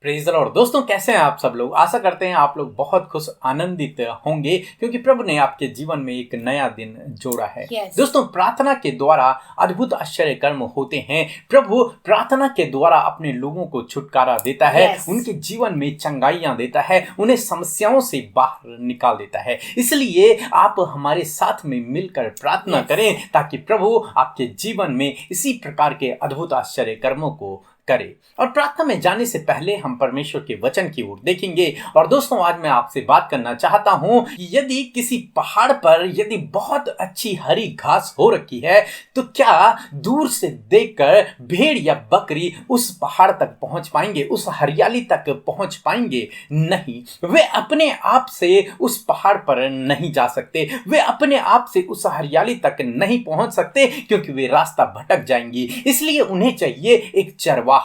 Praise the Lord. दोस्तों, कैसे हैं आप सब लोग? आशा करते हैं आप लोग बहुत खुश आनंदित होंगे क्योंकि प्रभु ने आपके जीवन में एक नया दिन जोड़ा है। दोस्तों, प्रार्थना के द्वारा अद्भुत आश्चर्य कर्म होते हैं। प्रभु प्रार्थना के द्वारा अपने लोगों को छुटकारा देता है, उनके जीवन में चंगाइयां देता है, उन्हें समस्याओं से बाहर निकाल देता है। इसलिए आप हमारे साथ में मिलकर प्रार्थना करें ताकि प्रभु आपके जीवन में इसी प्रकार के अद्भुत आश्चर्य कर्मों को करे। और प्रार्थना में जाने से पहले हम परमेश्वर के वचन की ओर देखेंगे। और दोस्तों, आज मैं आपसे बात करना चाहता हूं कि यदि किसी पहाड़ पर यदि बहुत अच्छी हरी घास हो रखी है तो क्या दूर से देखकर भेड़ या बकरी उस पहाड़ तक पहुंच पाएंगे, उस हरियाली तक पहुंच पाएंगे? नहीं, वे अपने आप से उस पहाड़ पर नहीं जा सकते, वे अपने आप से उस हरियाली तक नहीं पहुंच सकते क्योंकि वे रास्ता भटक जाएंगी। इसलिए उन्हें चाहिए एक चरवाहा।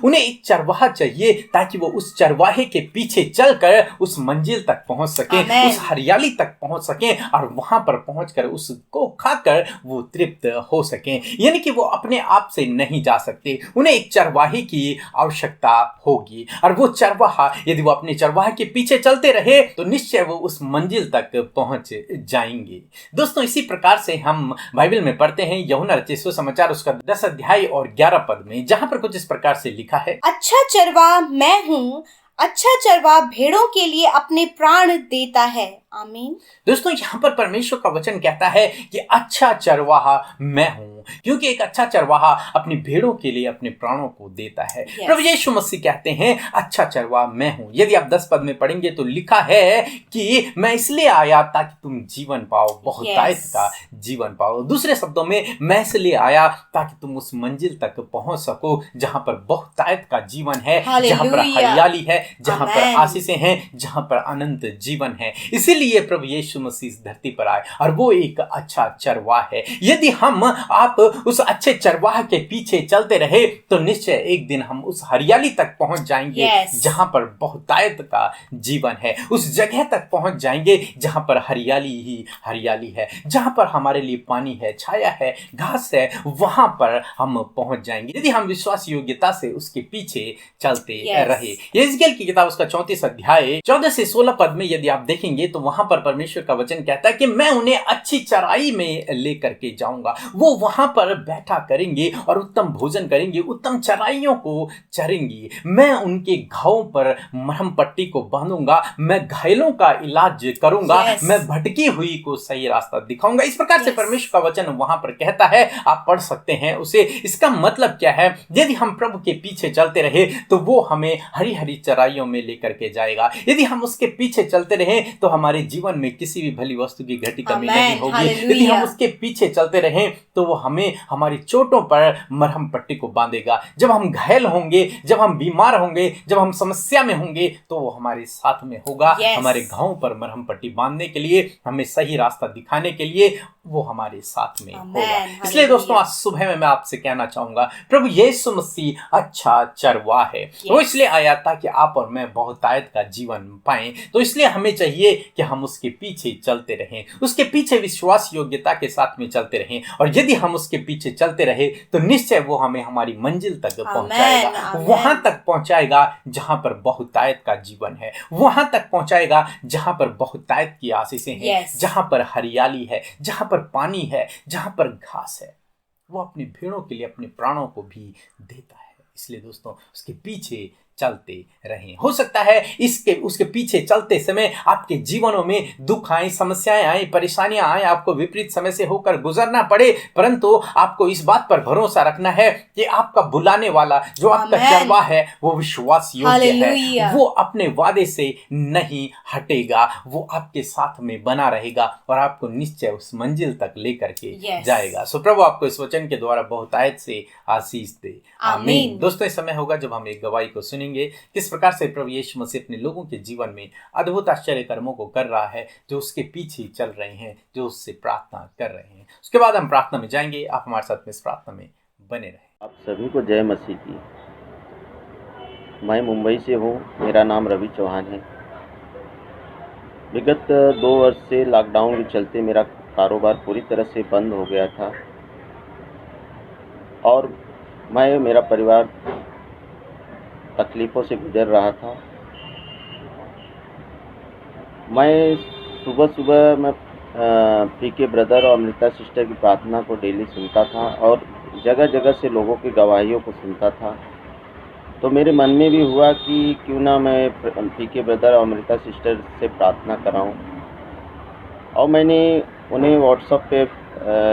उन्हें एक चरवाहा चाहिए ताकि वो उस चरवाहे के पीछे चलकर उस मंजिल तक पहुंच सके, उस हरियाली तक पहुंच सके और वहां पर पहुंचकर उसको खाकर वो तृप्त हो सके। यानी कि वो अपने आप से नहीं जा सकते, उन्हें एक चरवाहे की आवश्यकता होगी। और वो चरवाहा, यदि वो अपने चरवाहे के पीछे चलते रहे तो निश्चय वो उस मंजिल तक पहुंच जाएंगे। दोस्तों, इसी प्रकार से हम बाइबल में पढ़ते हैं यूहन्ना रचित सुसमाचार उसका 10 अध्याय और 11 पद में, जहां पर कुछ इस प्रकार से लिखा है, अच्छा चरवाहा मैं हूँ, अच्छा चरवाहा भेड़ों के लिए अपने प्राण देता है। आमीन। दोस्तों, यहाँ पर परमेश्वर का वचन कहता है कि अच्छा चरवाहा मैं हूँ, क्योंकि एक अच्छा चरवाहा अपनी भेड़ों के लिए अपने प्राणों को देता है। प्रभु यीशु मसीह कहते हैं अच्छा चरवाहा मैं हूँ। यदि आप 10 पद में पढ़ेंगे तो लिखा है कि मैं इसलिए आया ताकि तुम जीवन पाओ, बहुतायत का जीवन पाओ। दूसरे शब्दों में, मैं इसलिए आया ताकि तुम उस मंजिल तक पहुंच सको जहां पर बहुतायत का जीवन है, जहां पर हरियाली है, जहां पर आशीषें हैं, जहां पर अनंत जीवन है। इसीलिए प्रभु यीशु मसीह इस धरती पर आए और वो एक अच्छा चरवाहा है। यदि हम आप उस अच्छे चरवाहा के पीछे चलते रहे तो निश्चय एक दिन हम उस हरियाली तक पहुंच जाएंगे जहां पर बहुतायत का जीवन है। उस जगह तक पहुंच जाएंगे जहां पर हरियाली ही हरियाली है, जहां पर हमारे लिए पानी है, छाया है, घास है, वहां पर हम पहुंच जाएंगे यदि हम विश्वास योग्यता से उसके पीछे चलते रहे। यहेजकेल की किताब उसका 34 अध्याय 14 से 16 पद में यदि आप देखेंगे तो वहां पर परमेश्वर का वचन कहता है कि मैं उन्हें अच्छी चराई में लेकर के जाऊंगा। वो वहां पर बैठा करेंगे और उत्तम भोजन करेंगे, उत्तम चराइयों को चरेंगी। मैं उनके घावों पर मरहम पट्टी को बांधूंगा, मैं घायलों का इलाज करूंगा, मैं भटकी हुई को सही रास्ता दिखाऊंगा। इस प्रकार से परमेश्वर का वचन वहां पर कहता है, आप पढ़ सकते हैं उसे। इसका मतलब क्या है? यदि हम प्रभु के पीछे चलते रहे तो वो हमें हरी हरी चराइयों में लेकर के जाएगा। यदि हम उसके पीछे चलते रहे तो हमारे जीवन में किसी भी भली वस्तु की घटी कमी नहीं होगी। यदि हम उसके पीछे चलते रहे तो वो हमें हमारी चोटों पर मरहम पट्टी को बांधेगा। जब हम घायल होंगे, जब हम बीमार होंगे, जब हम समस्या में होंगे तो वो हमारे साथ में होगा। हमारे घावों पर मरहम पट्टी बांधने के लिए, हमें सही रास्ता दिखाने के लिए वो हमारे साथ में होगा। इसलिए दोस्तों, आज सुबह में मैं आपसे कहना चाहूंगा, प्रभु यीशु मसीह अच्छा चरवाहा है। वो इसलिए आया ताकि आप और मैं बहुतायत का जीवन पाएं। तो इसलिए हमें चाहिए कि हम उसके पीछे चलते रहें, उसके पीछे विश्वास योग्यता के साथ में चलते रहें। और यदि हम उसके पीछे चलते रहे तो निश्चय वो हमें हमारी मंजिल तक पहुंचाएगा, वहां तक पहुंचाएगा जहां पर बहुतायत का जीवन है, वहां तक पहुंचाएगा जहां पर बहुतायत की आशीषें हैं, जहां पर हरियाली है, जहां पर पानी है, जहां पर घास है। वो अपनी भेड़ों के लिए अपने प्राणों को भी देता है। इसलिए दोस्तों, उसके पीछे चलते रहें। हो सकता है उसके पीछे चलते समय आपके जीवनों में दुख आए, समस्याएं आए, परेशानियां आए, आपको विपरीत समय से होकर गुजरना पड़े, परंतु आपको इस बात पर भरोसा रखना है कि आपका बुलाने वाला, जो आपका चरवाहा है, वो विश्वास योग्य है। वो अपने वादे से नहीं हटेगा, वो आपके साथ में बना रहेगा और आपको निश्चय उस मंजिल तक लेकर के जाएगा। सो प्रभु आपको इस वचन के द्वारा बहुतायत से आशीष दे। आमीन। दोस्तों, इस समय होगा जब हम एक गवाही को सुनेंगे किस प्रकार से प्रभु यीशु मसीह अपने लोगों के जीवन में अद्भुत आश्चर्य कर्मों को कर रहा है, जो उसके पीछे चल रहे हैं, जो उससे प्रार्थना कर रहे हैं। उसके बाद हम प्रार्थना में जाएंगे। आप हमारे साथ में इस प्रार्थना में बने रहें। आप सभी को जय मसीह की। मैं मुंबई से हूँ, मेरा नाम रवि चौहान है। विगत 2 वर्ष से लॉकडाउन के चलते मेरा कारोबार पूरी तरह से बंद हो गया था और मैं, मेरा परिवार तकलीफ़ों से गुज़र रहा था। मैं सुबह-सुबह मैं पीके ब्रदर और अमृता सिस्टर की प्रार्थना को डेली सुनता था और जगह-जगह से लोगों की गवाहियों को सुनता था। तो मेरे मन में भी हुआ कि क्यों ना मैं पीके ब्रदर और अमृता सिस्टर से प्रार्थना कराऊँ और मैंने उन्हें व्हाट्सएप पे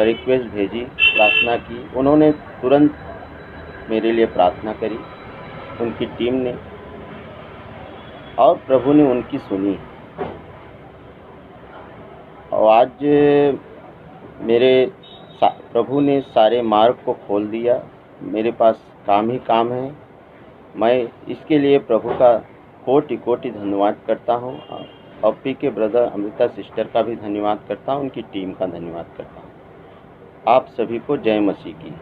रिक्वेस्ट भेजी, प्रार्थना की। उन्होंने तुरंत मेरे लिए प्रार्थना करी, उनकी टीम ने, और प्रभु ने उनकी सुनी। और आज मेरे प्रभु ने सारे मार्ग को खोल दिया। मेरे पास काम ही काम है। मैं इसके लिए प्रभु का कोटि-कोटि धन्यवाद करता हूँ और पीके ब्रदर अमृता सिस्टर का भी धन्यवाद करता हूँ, उनकी टीम का धन्यवाद करता हूँ। आप सभी को जय मसीह की।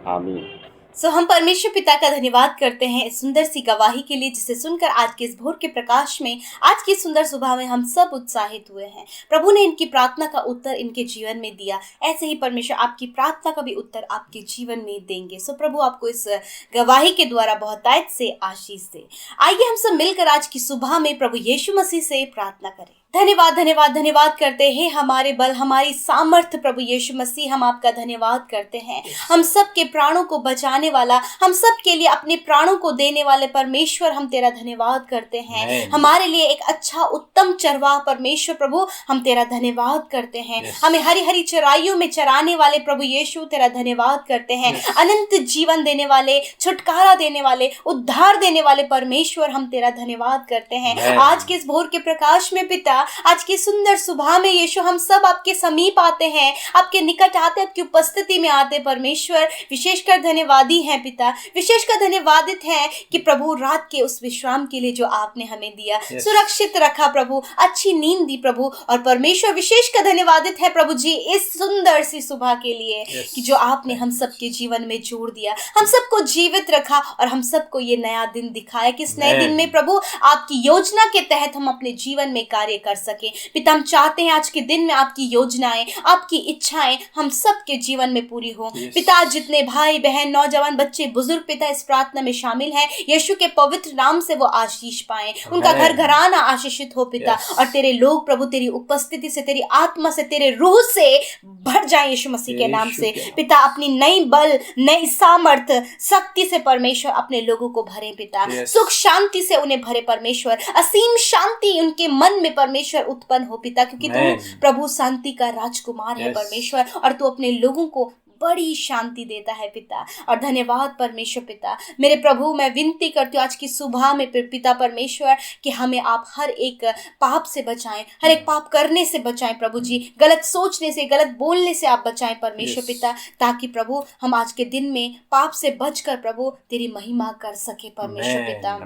आमीन। हम परमेश्वर पिता का धन्यवाद करते हैं इस सुंदर सी गवाही के लिए, जिसे सुनकर आज के इस भोर के प्रकाश में, आज की सुंदर सुबह में हम सब उत्साहित हुए हैं। प्रभु ने इनकी प्रार्थना का उत्तर इनके जीवन में दिया। ऐसे ही परमेश्वर आपकी प्रार्थना का भी उत्तर आपके जीवन में देंगे। प्रभु आपको इस गवाही के द्वारा बहुतायत से आशीष दे। आइए हम सब मिलकर आज की सुबह में प्रभु यीशु मसीह से प्रार्थना करें। धन्यवाद धन्यवाद धन्यवाद करते हैं हमारे बल, हमारी सामर्थ्य प्रभु यीशु मसीह, हम आपका धन्यवाद करते हैं। हम सब के प्राणों को बचाने वाला, हम सब के लिए अपने प्राणों को देने वाले परमेश्वर, हम तेरा धन्यवाद करते हैं। हमारे लिए एक अच्छा उत्तम चरवाह परमेश्वर प्रभु, हम तेरा धन्यवाद करते हैं। हमें हरी हरी चराइयों में चराने वाले प्रभु यीशु, तेरा धन्यवाद करते हैं। अनंत जीवन देने वाले, छुटकारा देने वाले, उद्धार देने वाले परमेश्वर, हम तेरा धन्यवाद करते हैं। आज के इस भोर के प्रकाश में पिता, आज की सुंदर सुबह में यीशु, हम सब आपके समीप आते हैं, आपके निकट आते, आपकी उपस्थिति में आते परमेश्वर। विशेषकर धन्यवादी हैं पिता, विशेषकर धन्यवादित हैं कि प्रभु रात के उस विश्राम के लिए जो आपने हमें दिया, सुरक्षित रखा प्रभु, अच्छी नींद दी प्रभु। और परमेश्वर विशेषकर धन्यवादित है प्रभु जी इस सुंदर सी सुबह के लिए कि जो आपने हम सबके जीवन में जोड़ दिया, हम सबको जीवित रखा और हम सबको ये नया दिन दिखाया कि इस नए दिन में प्रभु आपकी योजना के तहत हम अपने जीवन में कार्य कर सके। पिता, हम चाहते हैं आज के दिन में आपकी योजनाएं, आपकी इच्छाएं हम सबके जीवन में पूरी हो। पिता, जितने भाई बहन, नौजवान, बच्चे, बुजुर्ग पिता इस प्रार्थना में शामिल हैं, यीशु के पवित्र नाम से वो आशीष पाएं, उनका घर घराना आशीषित हो पिता। और तेरे लोग प्रभु तेरी उपस्थिति से, तेरी आत्मा से, तेरे रूह से भर जाए यीशु मसीह के नाम से। पिता, अपनी नई बल, नई सामर्थ, शक्ति से परमेश्वर अपने लोगों को भरे पिता। सुख शांति से उन्हें भरे परमेश्वर। असीम शांति उनके मन में परमेश्वर उत्पन्न हो पिता, क्योंकि तू प्रभु शांति का राजकुमार है परमेश्वर, और तू अपने लोगों को बड़ी शांति देता है पिता। और धन्यवाद परमेश्वर पिता। मेरे प्रभु, मैं विनती करती हूँ आज की सुबह में पिता परमेश्वर कि हमें आप हर एक पाप से बचाएं, हर एक पाप करने से बचाएं प्रभु जी, गलत सोचने से, गलत बोलने से आप बचाएं परमेश्वर पिता, ताकि प्रभु हम आज के दिन में पाप से बचकर प्रभु तेरी महिमा कर सके परमेश्वर पिता।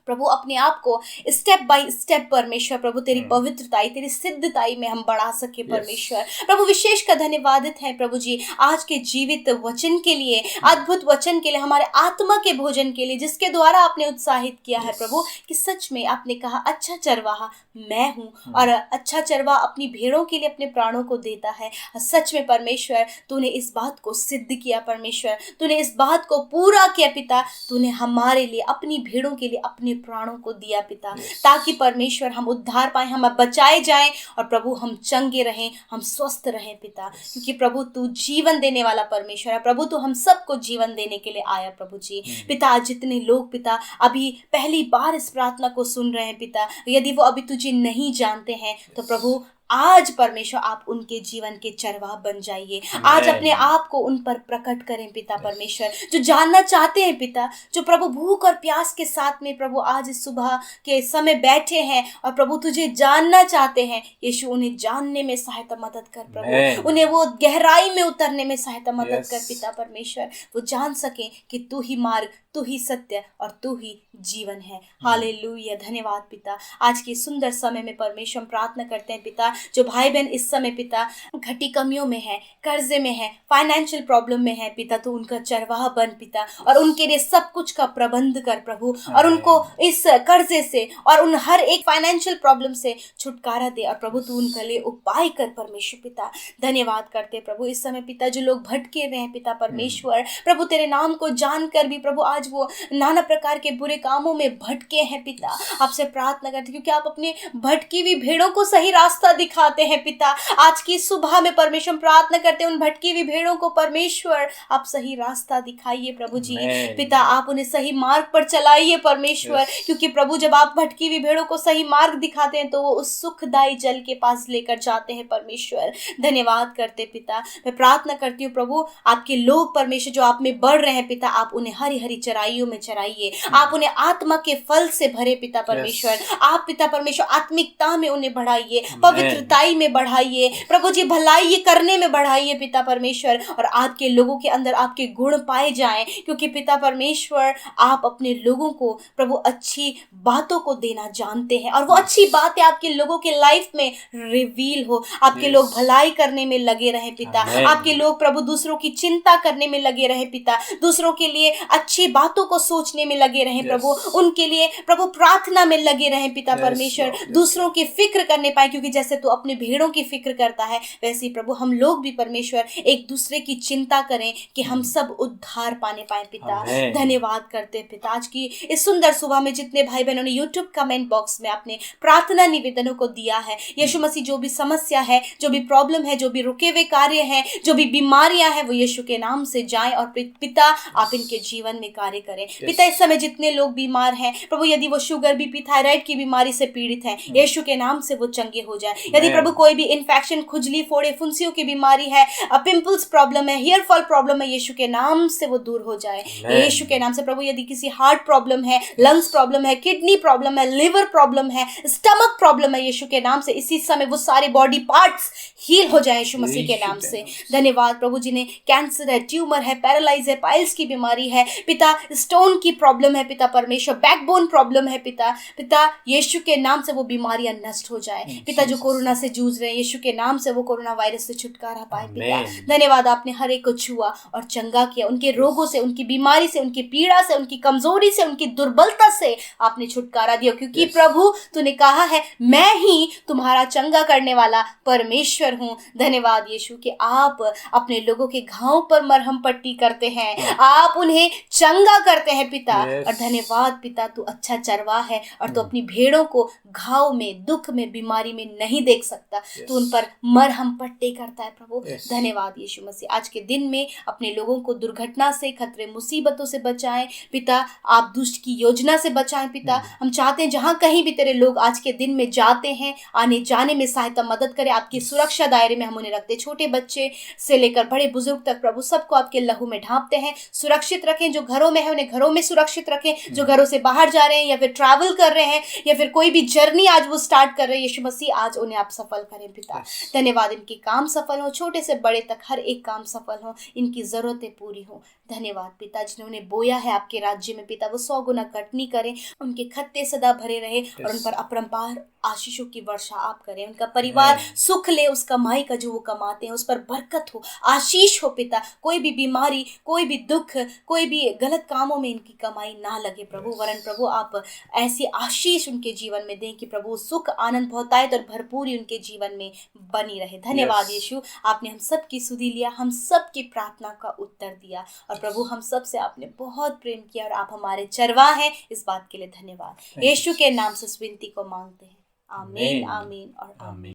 प्रभु, अपने आप को स्टेप बाय स्टेप परमेश्वर प्रभु तेरी पवित्रताई, तेरी सिद्धताई में हम बढ़ा सके परमेश्वर। प्रभु, विशेष का धन्यवादित है प्रभु जी आज के जीवित वचन के लिए, अद्भुत वचन के लिए, हमारे आत्मा के भोजन के लिए, जिसके द्वारा आपने उत्साहित किया है प्रभु कि सच में आपने कहा अच्छा चरवाहा मैं हूँ, और अच्छा चरवाहा अपनी भेड़ों के लिए अपने प्राणों को देता है। सच में परमेश्वर तूने इस बात को सिद्ध किया परमेश्वर, तूने इस बात को पूरा किया पिता। तूने हमारे लिए, अपनी भेड़ों के लिए अपने प्राणों को दिया पिता, ताकि परमेश्वर हम उद्धार पाए, हम बचाए जाएं, और प्रभु हम चंगे रहें, हम स्वस्थ रहें पिता, क्योंकि प्रभु तू जीवन देने वाला परमेश्वर है प्रभु। तू हम सबको जीवन देने के लिए आया प्रभु जी। पिता, जितने लोग पिता अभी पहली बार इस प्रार्थना को सुन रहे हैं पिता, यदि वो अभी तुझे नहीं जानते हैं, तो प्रभु आज परमेश्वर आप उनके जीवन के चरवाह बन जाइए। आज अपने आप को उन पर प्रकट करें पिता परमेश्वर, जो जानना चाहते हैं पिता, जो प्रभु भूख और प्यास के साथ में प्रभु आज इस सुबह के समय बैठे हैं और प्रभु तुझे जानना चाहते हैं। यीशु, उन्हें जानने में सहायता मदद कर प्रभु, उन्हें वो गहराई में उतरने में सहायता मदद कर पिता परमेश्वर, वो जान सके कि तू ही मार्ग, तू ही सत्य और तू ही जीवन है। हालेलुया, धन्यवाद पिता। आज के सुंदर समय में परमेश्वर हम प्रार्थना करते हैं पिता, जो भाई बहन इस समय पिता घटी कमियों में है, कर्जे में है, फाइनेंशियल प्रॉब्लम में है पिता, तो उनका चरवाहा बन पिता, और उनके लिए सब कुछ का प्रबंध कर प्रभु, और उनको इस कर्जे से और उन हर एक फाइनेंशियल प्रॉब्लम से छुटकारा दे, और प्रभु तू उनके लिए उपाय कर परमेश्वर पिता। धन्यवाद करते प्रभु इस समय पिता, जो लोग भटके हुए हैं पिता परमेश्वर, प्रभु तेरे नाम को जानकर भी प्रभु आज आज वो नाना प्रकार के बुरे कामों में भटके हैं पिता, आपसे प्रार्थना करते क्योंकि आप अपने भटकी हुई भेड़ों को सही रास्ता दिखाते हैं पिता। आज की सुबह में परमेश्वर प्रार्थना करते हैं उन भटकी हुई भेड़ों को परमेश्वर आप सही रास्ता दिखाइए प्रभु जी। पिता आप उन्हें सही मार्ग पर चलाइए परमेश्वर, क्योंकि प्रभु जब आप भटकी हुई भेड़ों को सही मार्ग दिखाते हैं तो वो उस सुखदायी जल के पास लेकर जाते हैं परमेश्वर। धन्यवाद करते पिता। मैं प्रार्थना करती हूँ प्रभु आपके लोग परमेश्वर जो आप में बढ़ रहे हैं पिता, आप उन्हें हरी हरी चराइयों में चराइए, आप उन्हें आत्मा के फल से भरे पिता परमेश्वर। आप पिता परमेश्वर आत्मिकता में उन्हें बढ़ाइए, पवित्रताई में बढ़ाइए प्रभु जी, भलाई करने में बढ़ाइए पिता परमेश्वर, और आपके लोगों के अंदर आपके गुण पाए जाएं, क्योंकि पिता परमेश्वर आप अपने लोगों को प्रभु अच्छी बातों को देना जानते हैं, और वो अच्छी बातें आपके लोगों के लाइफ में रिवील हो। आपके लोग भलाई करने में लगे रहे पिता, आपके लोग प्रभु दूसरों की चिंता करने में लगे रहे पिता, दूसरों के लिए अच्छी बातों को सोचने में लगे रहे प्रभु, उनके लिए प्रभु प्रार्थना में लगे रहे पिता परमेश्वर, दूसरों की फिक्र करने पाए, क्योंकि जैसे तू अपने भेड़ों की फिक्र करता है वैसे ही प्रभु हम लोग भी परमेश्वर एक दूसरे की चिंता करें कि हम सब उद्धार पाने पाए पिता। धन्यवाद करते हैं पिता आज की इस सुंदर सुबह में जितने भाई बहनों ने यूट्यूब कमेंट बॉक्स में अपने प्रार्थना निवेदनों को दिया है। यीशु मसीह जो भी समस्या है, जो भी प्रॉब्लम है, जो भी रुके हुए कार्य हैं, जो भी बीमारियां हैं, वो यीशु के नाम से जाएं, और पिता आप इनके जीवन में कार्य करें पिता। इस समय जितने लोग बीमार हैं प्रभु, यदि वो शुगर, बीपी, थायराइड की बीमारी से पीड़ित हैं, यीशु के नाम से वो चंगे हो जाए। यदि प्रभु कोई भी इन्फेक्शन, खुजली, फोड़े, फुंसियों की बीमारी है, पिंपल्स प्रॉब्लम है, हेयर फॉल प्रॉब्लम है, यीशु के नाम से वो दूर हो जाए यीशु के नाम से। प्रभु यदि किसी हार्ट प्रॉब्लम है, लंग्स प्रॉब्लम है, किडनी प्रॉब्लम है, लिवर प्रॉब्लम है, स्टमक प्रॉब्लम है, यीशु के नाम से इसी समय वो सारे बॉडी पार्ट्स हील हो जाए यीशु मसीह के नाम से। धन्यवाद प्रभु। जिन्हें कैंसर है, ट्यूमर है, पैरालाइज है, पाइल्स की बीमारी है पिता, स्टोन की प्रॉब्लम है पिता परमेश्वर, बैकबोन प्रॉब्लम है पिता यीशु के नाम से वो बीमारियां नष्ट हो जाए पिता। जो कोरोना से जूझ रहे हैं यीशु के नाम से वो कोरोना वायरस से छुटकारा पाए पिता। धन्यवाद आपने हर एक को छुआ और चंगा किया, उनके रोगों से, उनकी बीमारी से, उनकी पीड़ा से, उनकी कमजोरी से, उनकी दुर्बलता से आपने छुटकारा दिया, क्योंकि प्रभु तूने कहा है मैं ही तुम्हारा चंगा करने वाला परमेश्वर हूँ। धन्यवाद यीशु कि आप अपने लोगों के घाव पर मरहम पट्टी करते हैं, आप उन्हें चंगा करते हैं पिता। और धन्यवाद पिता तू अच्छा चरवाहा है और तू अपनी भेड़ों को घाव में, दुख में, बीमारी में नहीं देख सकता, तू उन पर मरहम पट्टी करता है प्रभु। धन्यवाद यीशु मसीह। आज के दिन में अपने लोगों को दुर्घटना से, खतरे, मुसीबतों से बचाएं पिता, आप दुष्ट की योजना से बचाएं पिता। हम चाहते हैं जहां कहीं भी तेरे लोग आज के दिन में जाते हैं, आने जाने में सहायता, मदद करें, आपकी सुरक्षा दायरे में हम उन्हें रखते, छोटे बच्चे से लेकर बड़े बुजुर्ग तक प्रभु सबको आपके लहू में ढांपते हैं, सुरक्षित रखें। जो घरों में है उन्हें घरों में सुरक्षित रखें, जो घरों से बाहर जा रहे हैं या फिर ट्रैवल कर रहे हैं या फिर कोई भी जर्नी आज वो स्टार्ट कर रहे हैं, यीशु मसीह आज उन्हें आप सफल करें पिता। धन्यवाद, इनके काम सफल हो, छोटे से बड़े तक हर एक काम सफल हो, इनकी जरूरतें पूरी हो। धन्यवाद पिता, जिन्होंने बोया है आपके राज्य में पिता वो 100 गुना कटनी करें, उनके खत्ते सदा भरे रहे और उन पर अपरंपार आशीषों की वर्षा आप करें। उनका परिवार सुख ले, उस कमाई का जो वो कमाते हैं उस पर बरकत हो, आशीष हो पिता। कोई भी बीमारी, कोई भी दुख, कोई भी गलत कामों में इनकी कमाई ना लगे प्रभु, वरन प्रभु आप ऐसी आशीष उनके जीवन में दें कि प्रभु सुख, आनंद, बहुतायत और भरपूरी उनके जीवन में बनी रहे। धन्यवाद यीशु, आपने हम सब की सुधि लिया, हम सब की प्रार्थना का उत्तर दिया और प्रभु हम सब से आपने बहुत प्रेम किया और आप हमारे चरवाहा हैं, इस बात के लिए धन्यवाद। यीशु के नाम से इस विनती को मांगते हैं, आमीन, आमीन और आमीन।